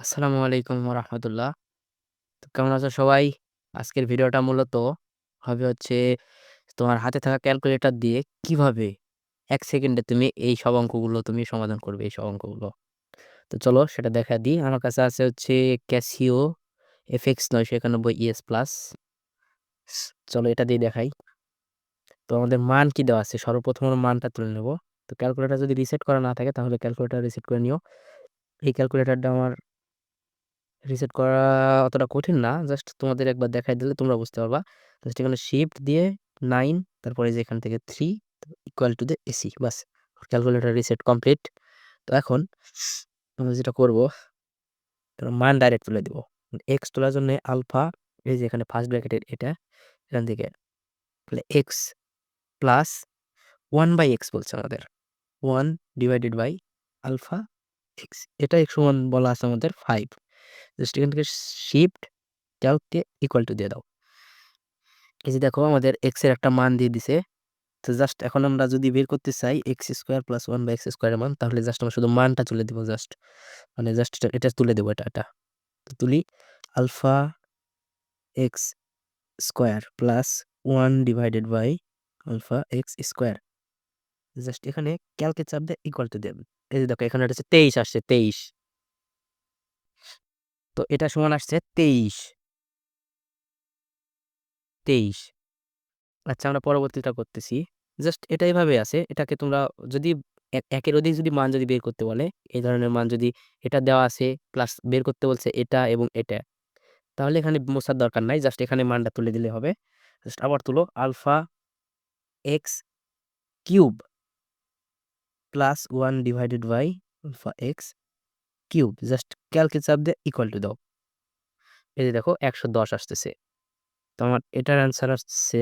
আসসালামু আলাইকুম রাহমাতুল্লাহ। তো কেমন আছো সবাই? আজকের ভিডিওটা মূলত হবে হচ্ছে তোমার হাতে থাকা ক্যালকুলেটর দিয়ে কিভাবে ১ সেকেন্ডে তুমি এই সব অঙ্কগুলো তুমি সমাধান করবে এই সব অঙ্কগুলো। তো চলো সেটা দেখা দিই। আমার কাছে আছে হচ্ছে Casio FX ৯৯১ ES প্লাস। চলো এটা দিয়ে দেখাই। তো আমাদের মান কি দেওয়া আছে? সর্বপ্রথম আমরা মানটা তুলে নেব। তো ক্যালকুলেটর যদি রিসেট করা না থাকে তাহলে ক্যালকুলেটর রিসেট করে নিও। এই ক্যালকুলেটরটা আমার রিসেট করা অতটা কঠিন না। জাস্ট তোমাদের একবার দেখাই দিলে তোমরা বুঝতে পারবা। জাস্ট এখানে শিফট দিয়ে 9 তারপরে এই যে এখান থেকে 3 equal to the AC bus. Calculator reset complete. তো এখন আমরা যেটা করব মান ডাইরেক্ট তুলে দিব। এক্স তোলার জন্য আলফা এই যে এখানে ফার্স্ট ব্র্যাকেটের এটা এখান থেকে তাহলে এক্স প্লাস 1/x বলছে আমাদের। 1 ডিভাইডেড বাই আলফা এক্স। এটা x সমান বলা আছে আমাদের 5। জাস্ট এখান থেকে শিফট ক্যালক দিয়ে ইকুয়াল টু দিয়ে দাও। এই যে দেখো আমাদের x এর একটা মান দিয়ে দিছে। তো জাস্ট এখন আমরা যদি বের করতে চাই এক্স স্কোয়ার প্লাস 1/x স্কোয়ারের মান তাহলে জাস্ট আমরা শুধু মানটা তুলে দিব জাস্ট। মানে জাস্ট এটা তুলে দেবো এটা। তো তুলি alpha x square plus 1 divided by alpha x square. Just এখানে ক্যালকে চাপ দিয়ে ইকুয়াল টু দেবেন। এই যে দেখো এখানে এটা হচ্ছে 23 আসছে 23। তো এটা সমান আসছে 23। আচ্ছা আমরা পরবর্তীটা করতেছি। জাস্ট এটা এভাবে আছে। এটাকে তোমরা যদি একের অধিক যদি মান যদি বের করতে বলে, এই ধরনের মান যদি এটা দেওয়া আছে প্লাস বের করতে বলছে এটা এবং এটা, তাহলে এখানে মোছার দরকার নাই। জাস্ট এখানে মানটা তুলে দিলে হবে। জাস্ট আবার তুলো alpha x cube plus 1 divided by alpha x cube. Just ক্যালকে চাপ দিয়ে ইকুয়াল টু দাও। এই যে দেখো 110 আসতেছে। তো আমার এটার অ্যান্সার আসছে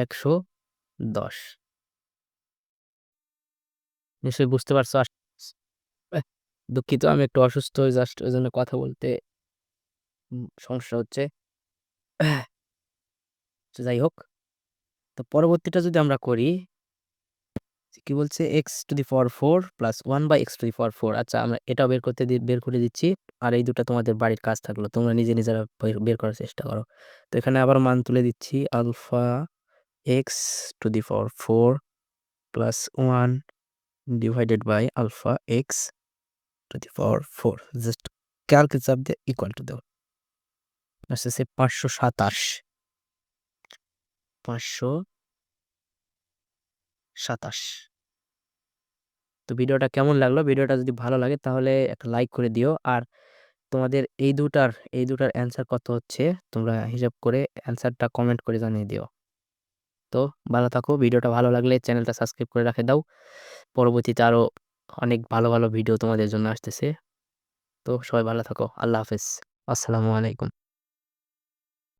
110। নিশ্চয়ই বুঝতে পারছো? এহ, দুঃখিত আমি একটু অসুস্থ জাস্ট ওইজন্য কথা বলতে সমস্যা হচ্ছে। তো যাই হোক, তো পরবর্তীটা যদি আমরা করি কি বলছে x to the power 4 plus 1/x to the power 4। আচ্ছা আমরা এটাও বের করে দিচ্ছি। আর এই দুটো তোমাদের বাড়ির কাজ থাকলো, তোমরা নিজেরা বের করার চেষ্টা করো। তো এখানে আবার মান তুলে দিচ্ছি alpha x to the power 4 plus 1 divided by alpha x to the power 4। Just ক্যালকে চাপ দিয়ে ইকুয়াল টু দাও। আসতেছে 527। 527। তো ভিডিওটা কেমন লাগলো? ভিডিওটা যদি ভালো লাগে তাহলে একটা লাইক করে দিও। আর তোমাদের এই দুটার অ্যান্সার কত হচ্ছে তোমরা হিসাব করে অ্যান্সারটা কমেন্ট করে জানিয়ে দিও। তো ভালো থাকো। ভিডিওটা ভালো লাগলে চ্যানেলটা সাবস্ক্রাইব করে রাখে দাও। পরবর্তীতে আরো অনেক ভালো ভিডিও তোমাদের জন্য আসতেছে। তো সবাই ভালো থাকো। আল্লাহ হাফেজ। আসসালামু আলাইকুম।